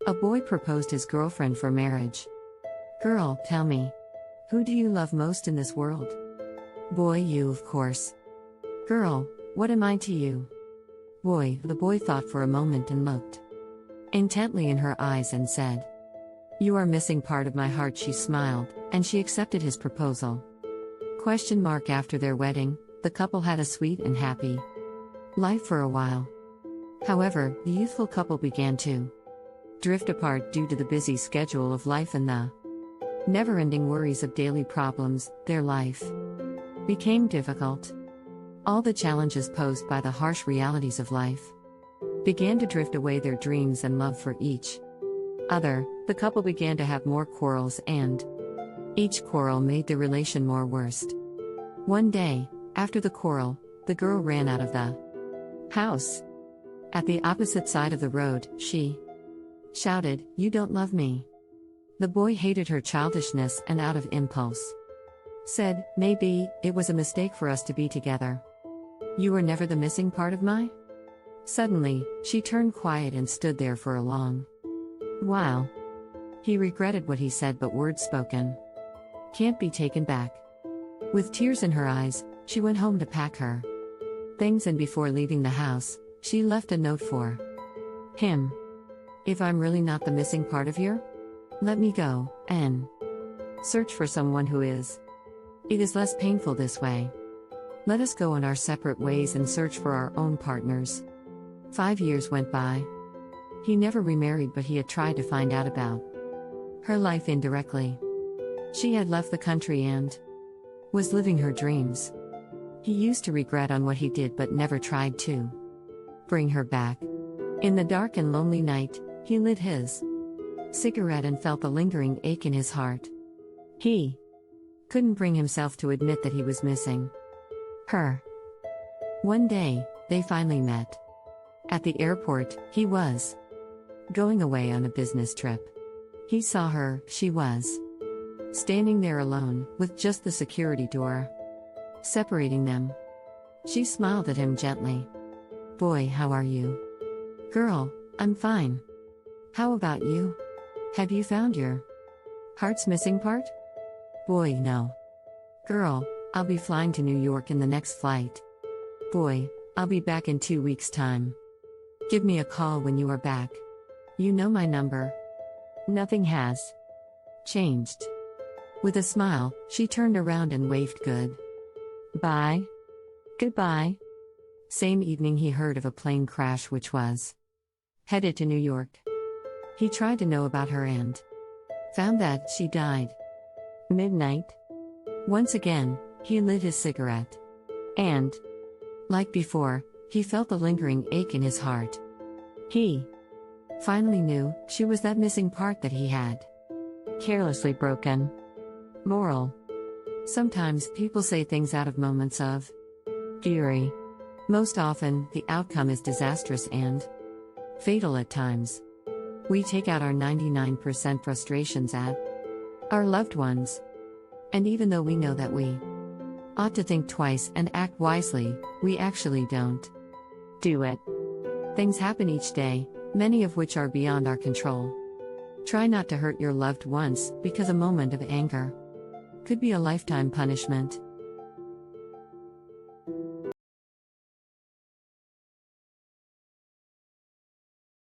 A boy proposed his girlfriend for marriage. Girl, tell me. Who do you love most in this world? Boy, you, of course. Girl, what am I to you? Boy, the boy thought for a moment and looked intently in her eyes and said, You are missing part of my heart. She smiled, and she accepted his proposal. After their wedding, the couple had a sweet and happy life for a while. However, the youthful couple began to drift apart due to the busy schedule of life and the never-ending worries of daily problems. Their life became difficult. All the challenges posed by the harsh realities of life began to drift away their dreams and love for each other. The couple began to have more quarrels, and each quarrel made the relation more worst. One day, after the quarrel, the girl ran out of the house. At the opposite side of the road, she shouted, You don't love me. The boy hated her childishness and out of impulse said, Maybe it was a mistake for us to be together. You were never the missing part of my. Suddenly, she turned quiet and stood there for a long while. He regretted what he said, but words spoken can't be taken back. With tears in her eyes, she went home to pack her things, and before leaving the house, she left a note for him. If I'm really not the missing part of you, let me go and search for someone who is. It is less painful this way. Let us go in our separate ways and search for our own partners. 5 years went by. He never remarried, but he had tried to find out about her life indirectly. She had left the country and was living her dreams. He used to regret on what he did, but never tried to bring her back. In the dark and lonely night, he lit his cigarette and felt the lingering ache in his heart. He couldn't bring himself to admit that he was missing her. One day, they finally met. At the airport, he was going away on a business trip. He saw her. She was standing there alone, with just the security door separating them. She smiled at him gently. Boy, how are you? Girl, I'm fine. How about you? Have you found your heart's missing part? Boy, no. Girl, I'll be flying to New York in the next flight. Boy, I'll be back in 2 weeks' time. Give me a call when you are back. You know my number. Nothing has changed. With a smile, she turned around and waved goodbye. Goodbye. Same evening, he heard of a plane crash which was headed to New York. He tried to know about her and found that she died. Midnight. Once again, he lit his cigarette. And, like before, he felt the lingering ache in his heart. He finally knew she was that missing part that he had carelessly broken. Moral: sometimes people say things out of moments of fury. Most often, the outcome is disastrous and fatal at times. We take out our 99% frustrations at our loved ones. And even though we know that we ought to think twice and act wisely, we actually don't do it. Things happen each day, many of which are beyond our control. Try not to hurt your loved ones, because a moment of anger could be a lifetime punishment.